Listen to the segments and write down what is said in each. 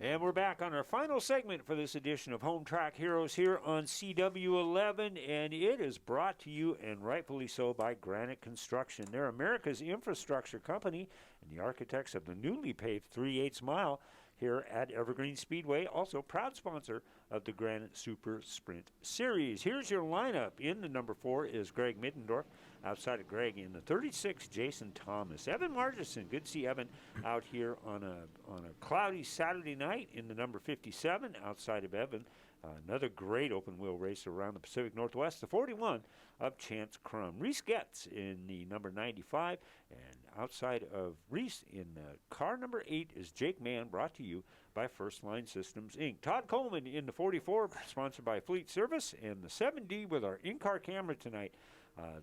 And we're back on our final segment for this edition of Home Track Heroes here on CW11, and it is brought to you, and rightfully so, by Granite Construction. They're America's infrastructure company and the architects of the newly paved 3/8 mile here at Evergreen Speedway, also proud sponsor of the Granite Super Sprint Series. Here's your lineup. In the number 4 is Greg Middendorf. Outside of Greg, in the 36, Jason Thomas. Evan Margison, good to see Evan out here on a cloudy Saturday night in the number 57. Outside of Evan, another great open-wheel racer around the Pacific Northwest, the 41 of Chance Crum. Reese Getz in the number 95, and outside of Reese in car number 8 is Jake Mann, brought to you by First Line Systems, Inc. Todd Coleman in the 44, sponsored by Fleet Service, and the 7D with our in-car camera tonight,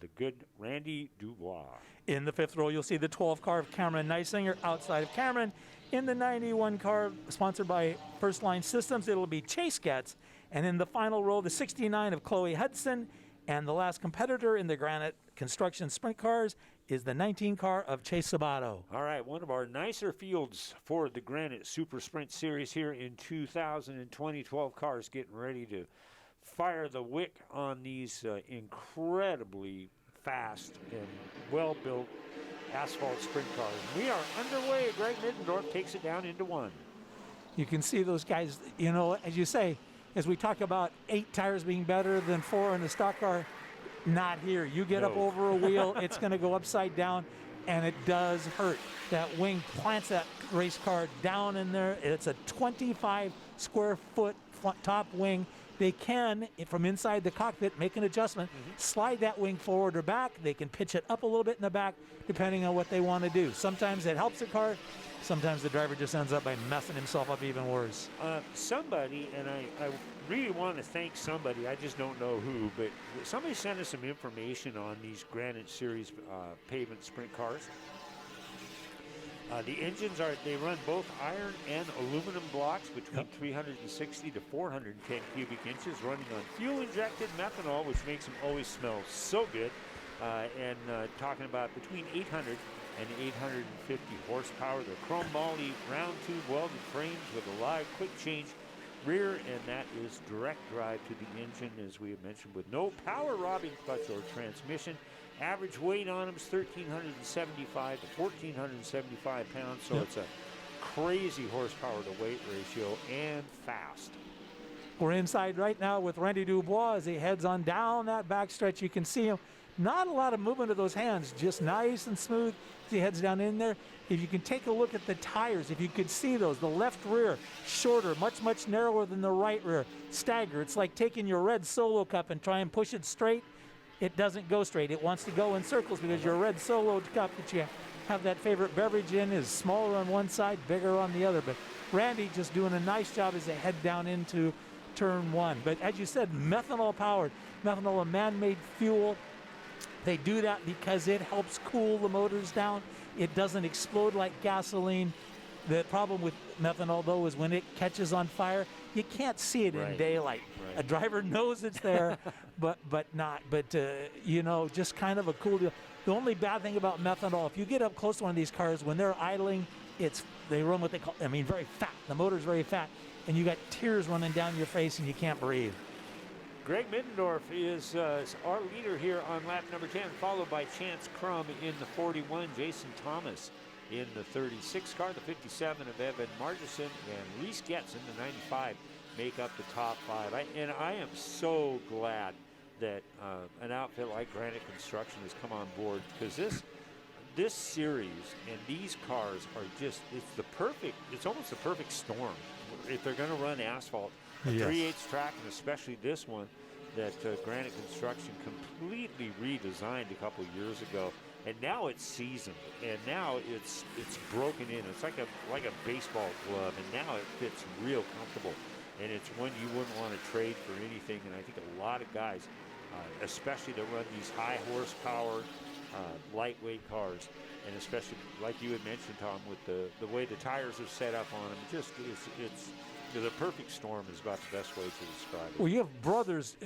the good Randy Dubois. In the 5th row, you'll see the 12 car of Cameron Neisinger. Outside of Cameron, in the 91 car, sponsored by First Line Systems, it'll be Chase Getz. And in the final row, the 69 of Chloe Hudson. And the last competitor in the Granite Construction Sprint Cars is the 19 car of Chase Sabato. All right, one of our nicer fields for the Granite Super Sprint Series here in 2020. 12 cars getting ready to fire the wick on these incredibly fast and well-built asphalt sprint cars. We are underway. Greg Middendorf takes it down into 1. You can see those guys, as you say, as we talk about 8 tires being better than 4 in the stock car, not here. You get up over a wheel, it's going to go upside down, and it does hurt. That wing plants that race car down in there. It's a 25 square foot top wing. They can, from inside the cockpit, make an adjustment, slide that wing forward or back. They can pitch it up a little bit in the back, depending on what they want to do. Sometimes it helps the car. Sometimes the driver just ends up by messing himself up even worse. Somebody, and I really want to thank somebody, I just don't know who, but somebody sent us some information on these Granite Series pavement sprint cars. The engines they run both iron and aluminum blocks between 360 to 410 cubic inches, running on fuel-injected methanol, which makes them always smell so good. And talking about between 800 and 850 horsepower. They're chrome moly round tube welded frames with a live quick change rear, and that is direct drive to the engine, as we have mentioned, with no power robbing clutch or transmission. Average weight on them is 1,375 to 1,475 pounds, so it's a crazy horsepower to weight ratio and fast. We're inside right now with Randy Dubois as he heads on down that backstretch. You can see him. Not a lot of movement of those hands, just nice and smooth as he heads down in there. If you can take a look at the tires, if you could see those, the left rear, shorter, much, much narrower than the right rear. Stagger. It's like taking your red Solo Cup and try and push it straight. It doesn't go straight. It wants to go in circles because your red Solo Cup that you have that favorite beverage in is smaller on one side, bigger on the other. But Randy just doing a nice job as they head down into turn 1. But as you said, methanol powered. Methanol, a man-made fuel. They do that because it helps cool the motors down. It doesn't explode like gasoline. The problem with methanol, though, is when it catches on fire, you can't see it in daylight. Right. A driver knows it's there, but not. But, just kind of a cool deal. The only bad thing about methanol, if you get up close to one of these cars, when they're idling, they run what they call, very fat. The motor's very fat, and you got tears running down your face, and you can't breathe. Greg Middendorf is our leader here on lap number 10, followed by Chance Crum in the 41, Jason Thomas in the 36 car, the 57 of Evan Margison, and Reese Getz in the 95 make up the top 5. I am so glad that an outfit like Granite Construction has come on board, because this series and these cars are it's almost the perfect storm. If they're going to run asphalt, a 3/8 track, and especially this one that Granite Construction completely redesigned a couple years ago, and now it's seasoned, and now it's broken in. It's like a baseball glove, and now it fits real comfortable, and it's one you wouldn't want to trade for anything. And I think a lot of guys, especially that run these high horsepower, lightweight cars, and especially like you had mentioned, Tom, with the way the tires are set up on them, just it's The perfect storm is about the best way to describe it. Well, you have brothers,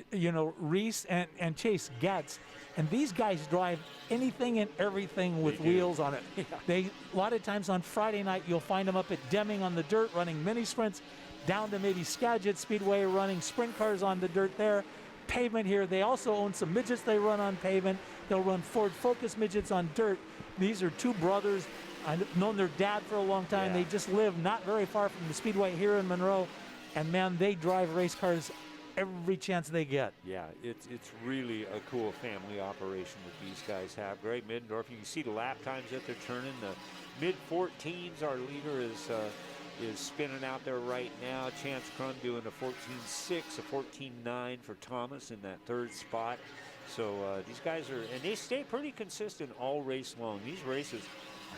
Reese and Chase Getz, and these guys drive anything and everything with wheels on it. Yeah. They a lot of times on Friday night you'll find them up at Deming on the dirt running mini sprints, down to maybe Skagit Speedway running sprint cars on the dirt there. Pavement here. They also own some midgets they run on pavement. They'll run Ford Focus midgets on dirt. These are two brothers. I've known their dad for a long time. Yeah. They just live not very far from the Speedway here in Monroe. And man, they drive race cars every chance they get. Yeah, it's really a cool family operation that these guys have. Greg Middendorf, you can see the lap times that they're turning. The mid-14s, our leader is spinning out there right now. Chance Crum doing a 14.6, a 14.9 for Thomas in that third spot. So these guys are, and they stay pretty consistent all race long. These races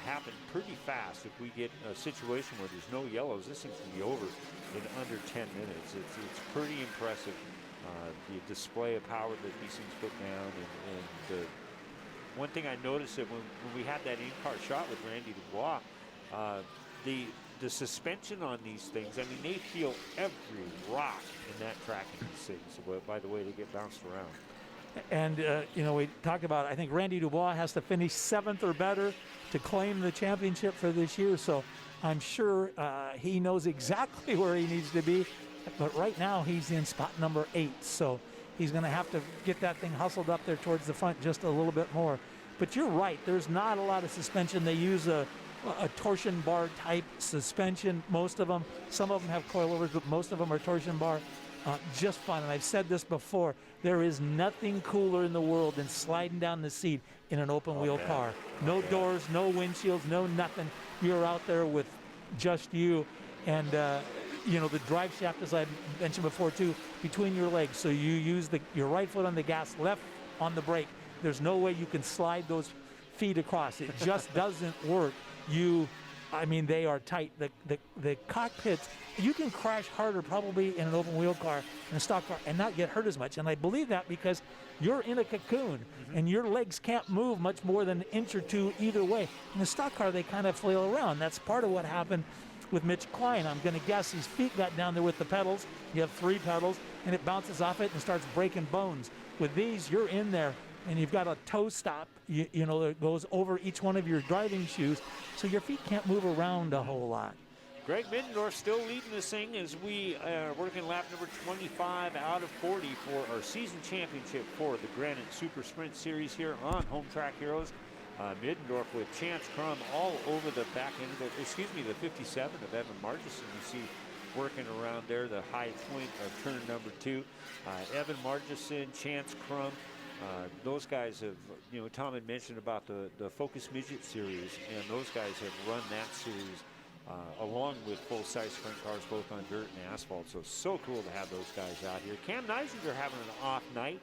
happen pretty fast. If we get a situation where there's no yellows, this thing can be over in under 10 minutes. It's pretty impressive, the display of power that these things put down. And one thing I noticed that when we had that in-car shot with Randy Dubois, the suspension on these things, I mean, they feel every rock in that track in these things. So, by the way, they get bounced around. And, we talked about, I think Randy Dubois has to finish 7th or better to claim the championship for this year. So I'm sure he knows exactly where he needs to be. But right now he's in spot number 8. So he's going to have to get that thing hustled up there towards the front just a little bit more. But you're right. There's not a lot of suspension. They use a torsion bar type suspension. Most of them, some of them have coilovers, but most of them are torsion bar. Just fun. And I've said this before, there is nothing cooler in the world than sliding down the seat in an open wheel car. No doors, no windshields, no nothing. You're out there with just you. And, the drive shaft, as I mentioned before too, between your legs. So you use your right foot on the gas, left on the brake. There's no way you can slide those feet across. It just doesn't work. They are tight. The cockpits, you can crash harder probably in an open wheel car, in a stock car, and not get hurt as much. And I believe that because you're in a cocoon and your legs can't move much more than an inch or two either way. In a stock car, they kind of flail around. That's part of what happened with Mitch Klein. I'm going to guess his feet got down there with the pedals. You have 3 pedals, and it bounces off it and starts breaking bones. With these, you're in there, and you've got a toe stop, that goes over each one of your driving shoes, so your feet can't move around a whole lot. Greg Middendorf still leading this thing as we are working lap number 25 out of 40 for our season championship for the Granite Super Sprint Series here on Home Track Heroes. Middendorf with Chance Crum all over the back end of the 57 of Evan Margison. You see working around there, the high point of turn number 2. Evan Margison, Chance Crum, those guys have, Tom had mentioned about the Focus Midget Series, and those guys have run that series along with full-size sprint cars, both on dirt and asphalt. So cool to have those guys out here. Cam Neisinger having an off night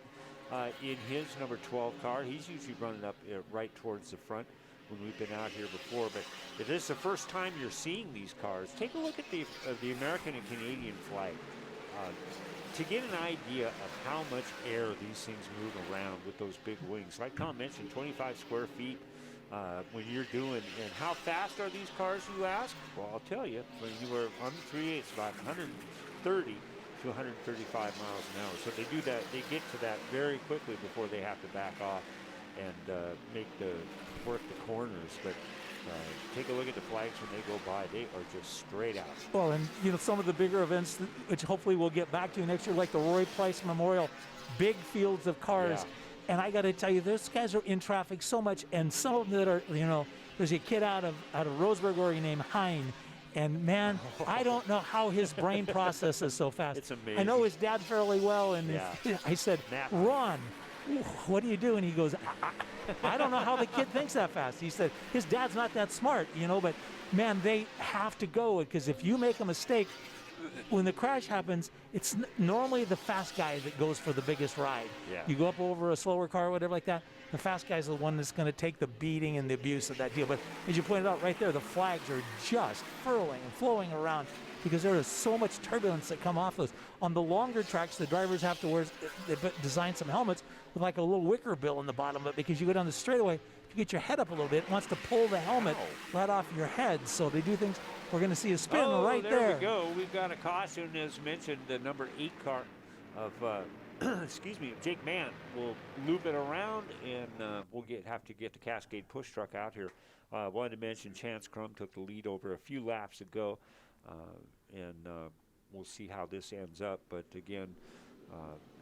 in his number 12 car. He's usually running up right towards the front when we've been out here before. But if this is the first time you're seeing these cars, take a look at the American and Canadian flag. To get an idea of how much air these things move around with those big wings. Like Tom mentioned, 25 square feet when you're doing, and how fast are these cars, you ask? Well, I'll tell you, when you were on the 3/8, about 130 to 135 miles an hour. So they do that, they get to that very quickly before they have to back off and work the corners. But take a look at the flags when they go by. They are just straight out. Well, and some of the bigger events, which hopefully we'll get back to next year, like the Roy Price Memorial, big fields of cars. Yeah. And I got to tell you, those guys are in traffic so much, and some of them that are, there's a kid out of Roseburg, Oregon named Hein, and man, I don't know how his brain processes so fast. It's amazing. I know his dad fairly well, and I said, Ron, what do you do? And he goes, I don't know how the kid thinks that fast. He said, his dad's not that smart, but man, they have to go, because if you make a mistake, when the crash happens, it's normally the fast guy that goes for the biggest ride. Yeah. You go up over a slower car or whatever like that, the fast guy's the one that's going to take the beating and the abuse of that deal. But as you pointed out right there, the flags are just furling and flowing around because there is so much turbulence that come off those. On the longer tracks, the drivers have to design some helmets with like a little wicker bill in the bottom of it, because you go down the straightaway, if you get your head up a little bit, it wants to pull the helmet right off your head. So they do things. We're going to see a spin right there. There we go. We've got a caution, as mentioned, the number 8 car of excuse me, Jake Mann will loop it around, and we'll have to get the Cascade push truck out here. Wanted to mention Chance Crum took the lead over a few laps ago, and we'll see how this ends up. But again,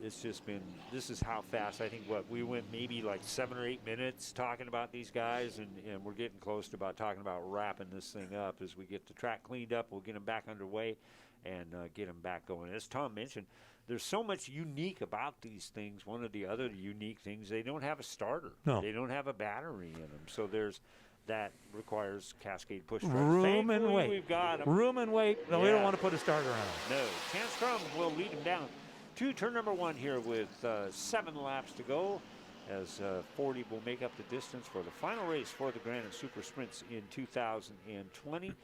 it's just been, this is how fast. I think we went maybe like 7 or 8 minutes talking about these guys, and we're getting close to about talking about wrapping this thing up. As we get the track cleaned up, we'll get them back underway and get them back going. As Tom mentioned, there's so much unique about these things. One of the other unique things, they don't have a starter. No. They don't have a battery in them. So that requires Cascade push trucks. Room and weight. We've got 'em. Room and weight. No, we don't want to put a starter on them. No. Chance Crum will lead them down to turn number 1 here with 7 laps to go, as 40 will make up the distance for the final race for the Granite Super Sprints in 2020.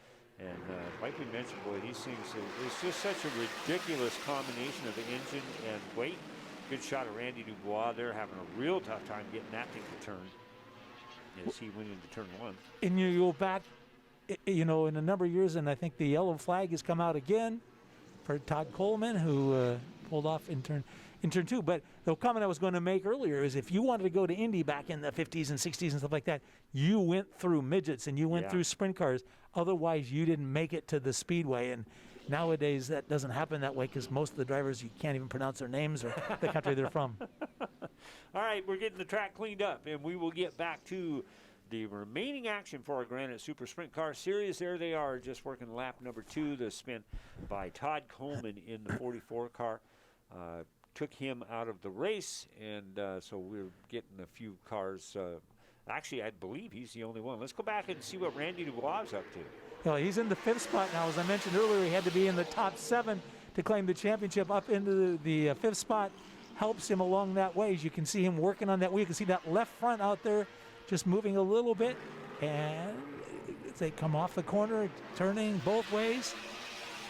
And like we mentioned, boy, these things, it's just such a ridiculous combination of the engine and weight. Good shot of Randy Dubois there, having a real tough time getting that thing to turn as he went into turn 1. And you go back, in a number of years, and I think the yellow flag has come out again for Todd Coleman, who pulled off in turn 2. But the comment I was going to make earlier is, if you wanted to go to Indy back in the 50s and 60s and stuff like that, you went through midgets and you went through sprint cars. Otherwise, you didn't make it to the Speedway. And nowadays, that doesn't happen that way, because most of the drivers, you can't even pronounce their names or the country they're from. All right, we're getting the track cleaned up, and we will get back to the remaining action for our Granite Super Sprint Car Series. There they are, just working lap number 2, the spin by Todd Coleman in the 44 car. Took him out of the race, and so we're getting a few cars. Actually, I believe he's the only one. Let's go back and see what Randy Dubois is up to. Well, he's in the 5th spot now. As I mentioned earlier, he had to be in the top 7 to claim the championship. Up into the 5th spot helps him along that way. As you can see him working on that wheel. You can see that left front out there just moving a little bit. And they come off the corner, turning both ways.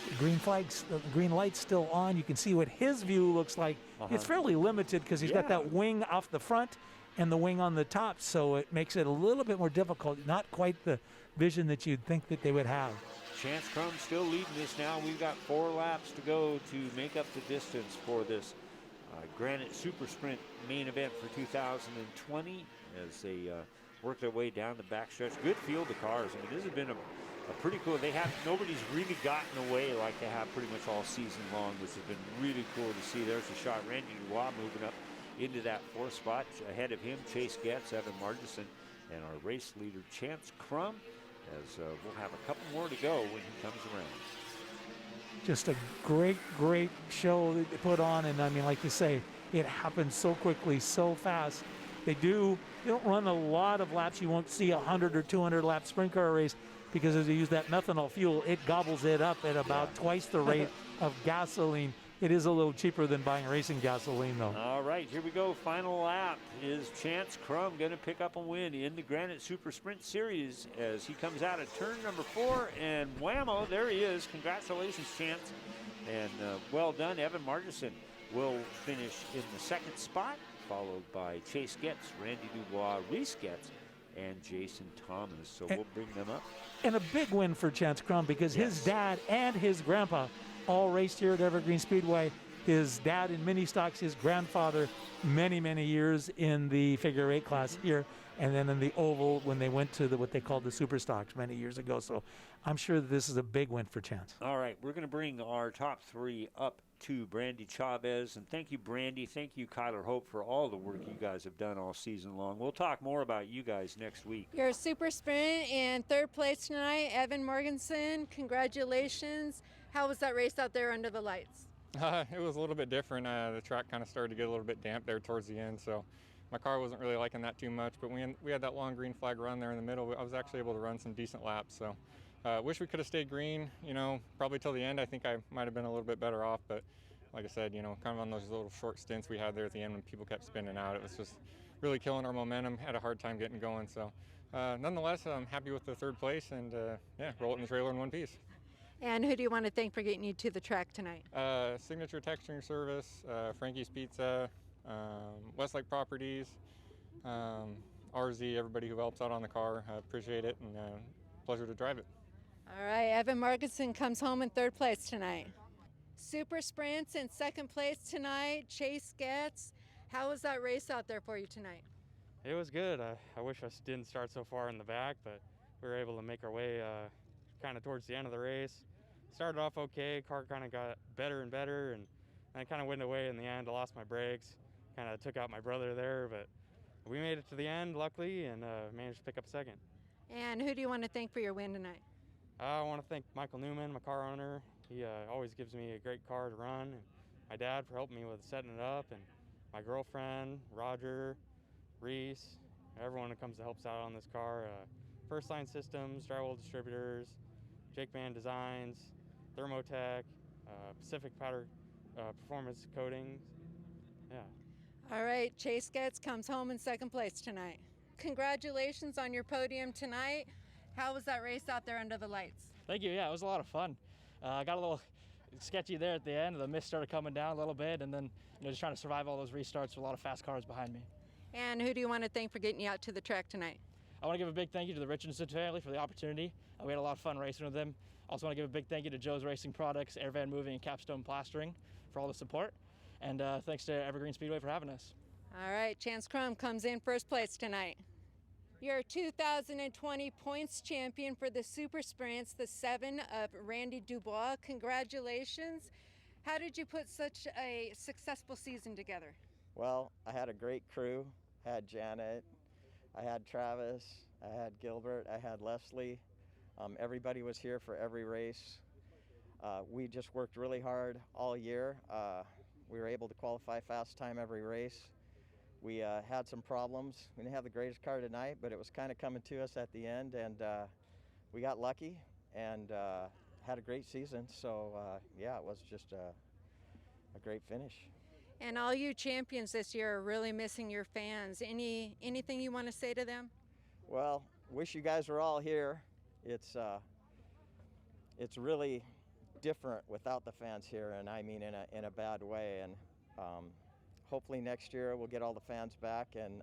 The green light's still on. You can see what his view looks like. It's fairly limited because he's got that wing off the front and the wing on the top, so it makes it a little bit more difficult. Not quite the vision that you'd think that they would have. Chance Crum still leading this now. We've got 4 laps to go to make up the distance for this Granite Super Sprint main event for 2020 as they work their way down the backstretch. Good field of cars. I mean, this has been a pretty cool. Nobody's really gotten away like they have pretty much all season long, which has been really cool to see. There's a shot. Randy Dubois moving up into that 4th spot. Ahead of him, Chase Getz, Evan Margison, and our race leader, Chance Crum, as we'll have a couple more to go when he comes around. Just a great show that they put on, and I mean, like you say, it happens so quickly, so fast. They don't run a lot of laps. You won't see a 100 or 200 lap sprint car race, because as they use that methanol fuel, it gobbles it up at about twice the rate of gasoline. It is a little cheaper than buying racing gasoline, though. All right, here we go. Final lap. Is Chance Crum going to pick up a win in the Granite Super Sprint Series as he comes out of turn number 4, and whammo, there he is. Congratulations, Chance. And well done. Evan Margison will finish in the 2nd spot, followed by Chase Getz, Randy Dubois, Reese Getz, and Jason Thomas. So we'll bring them up. And a big win for Chance Crum, because his dad and his grandpa all raced here at Evergreen Speedway. His dad in mini stocks, his grandfather many years in the figure 8 class here, and then in the oval when they went to what they called the super stocks many years ago. So I'm sure that this is a big win for Chance. All right, we're going to bring our top 3 up to Brandy Chavez. And thank you, Brandy. Thank you, Kyler Hope, for all the work you guys have done all season long. We'll talk more about you guys next week. Your super sprint in 3rd place tonight, Evan Morganson. Congratulations. How was that race out there under the lights? It was a little bit different. The track kind of started to get a little bit damp there towards the end, so my car wasn't really liking that too much. But we had that long green flag run there in the middle. I was actually able to run some decent laps. So wish we could have stayed green. Probably till the end. I think I might have been a little bit better off. But like I said, kind of on those little short stints we had there at the end when people kept spinning out, it was just really killing our momentum. Had a hard time getting going. So nonetheless, I'm happy with the 3rd place, and roll it in the trailer in one piece. And who do you want to thank for getting you to the track tonight? Signature Texturing Service, Frankie's Pizza, Westlake Properties, RZ, everybody who helps out on the car. I appreciate it, and pleasure to drive it. All right, Evan Marginson comes home in third place tonight. Super Sprints in second place tonight. Chase Getz. How was that race out there for you tonight? It was good. I wish I didn't start so far in the back, but we were able to make our way kind of towards the end of the race. Started off okay, car kind of got better and better, and I kind of went away in the end. I lost my brakes, kind of took out my brother there, but we made it to the end, luckily, and managed to pick up second. And who do you want to thank for your win tonight? I want to thank Michael Newman, my car owner. He always gives me a great car to run, and my dad for helping me with setting it up, and my girlfriend, Roger, Reese, everyone that comes to helps out on this car. First Line Systems, Drywall Distributors, Jake Band Designs, Thermotech, Pacific Powder Performance Coatings. Yeah. All right, Chase Getz comes home in second place tonight. Congratulations on your podium tonight. How was that race out there under the lights? Thank you. Yeah, it was a lot of fun. I got a little sketchy there at the end. The mist started coming down a little bit, and then just trying to survive all those restarts with a lot of fast cars behind me. And who do you want to thank for getting you out to the track tonight? I want to give a big thank you to the Richardson family for the opportunity. We had a lot of fun racing with them. Also want to give a big thank you to Joe's Racing Products, Air Van Moving, and Capstone Plastering for all the support. And thanks to Evergreen Speedway for having us. All right, Chance Crum comes in first place tonight. Your 2020 points champion for the Super Sprints, the 7 of Randy Dubois. Congratulations. How did you put such a successful season together? Well, I had a great crew. I had Janet, I had Travis, I had Gilbert, I had Leslie. Everybody was here for every race. We just worked really hard all year. We were able to qualify fast time every race. We had some problems. We didn't have the greatest car tonight, but it was kind of coming to us at the end, and we got lucky and had a great season. So yeah, it was just a great finish. And all you champions this year are really missing your fans. Anything you want to say to them? Well, wish you guys were all here. It's really different without the fans here, and I mean in a bad way. And hopefully next year we'll get all the fans back. And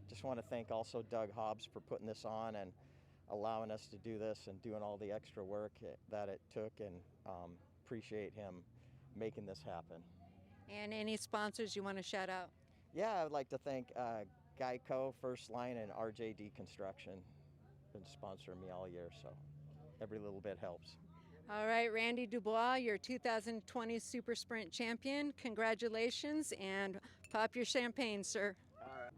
just want to thank also Doug Hobbs for putting this on and allowing us to do this and doing all the extra work that it took, and appreciate him making this happen. And any sponsors you want to shout out? Yeah, I would like to thank Geico, First Line, and RJD Construction. Been sponsoring me all year, so every little bit helps. All right, Randy Dubois, your 2020 Super Sprint champion. Congratulations, and pop your champagne, sir. All right.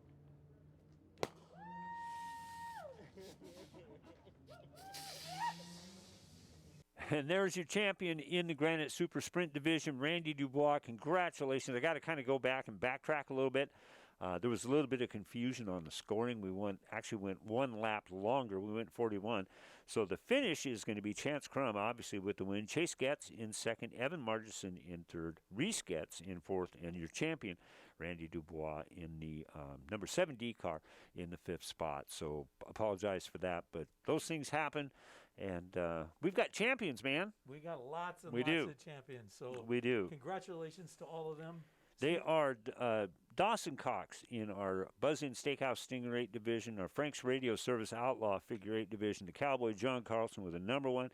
And there's your champion in the Granite Super Sprint Division, Randy Dubois. Congratulations. I got to kind of go back and backtrack a little bit. There was a little bit of confusion on the scoring. We actually went one lap longer. We went 41. So the finish is going to be Chance Crum, obviously, with the win. Chase Getz in second. Evan Marginson in third. Reese Getz in fourth. And your champion, Randy Dubois, in the number 7D car in the fifth spot. So apologize for that. But those things happen. And we've got champions, man. We got lots and We lots do. of champions. So We do. congratulations to all of them. They are Dawson Cox in our Buzz-In Steakhouse Stinger 8 division, our Frank's Radio Service Outlaw Figure 8 division, the Cowboy John Carlson with a number one.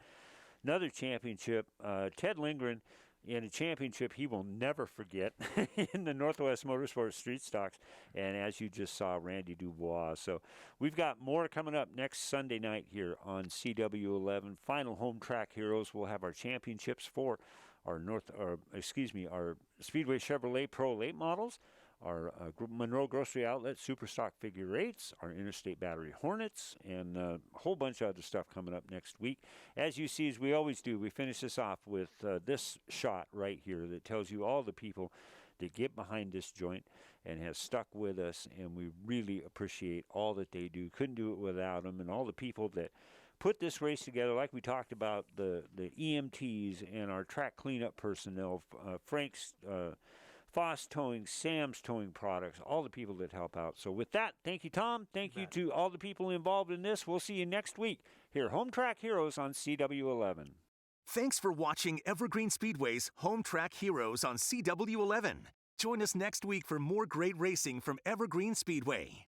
Another championship, Ted Lindgren in a championship he will never forget in the Northwest Motorsports Street Stocks. And as you just saw, Randy Dubois. So we've got more coming up next Sunday night here on CW11. Final Home Track Heroes. We'll have our championships for our our Speedway Chevrolet Pro late models, our Monroe Grocery Outlet Superstock Figure 8s, our Interstate Battery Hornets, and a whole bunch of other stuff coming up next week. As you see, as we always do, we finish this off with this shot right here that tells you all the people that get behind this joint and has stuck with us, and we really appreciate all that they do. Couldn't do it without them, and all the people that put this race together, like we talked about, the EMTs and our track cleanup personnel, Frank's Foss Towing, Sam's Towing Products, all the people that help out. So with that, thank you, Tom. Thank you to all the people involved in this. We'll see you next week here, Home Track Heroes on CW11. Thanks for watching Evergreen Speedway's Home Track Heroes on CW11. Join us next week for more great racing from Evergreen Speedway.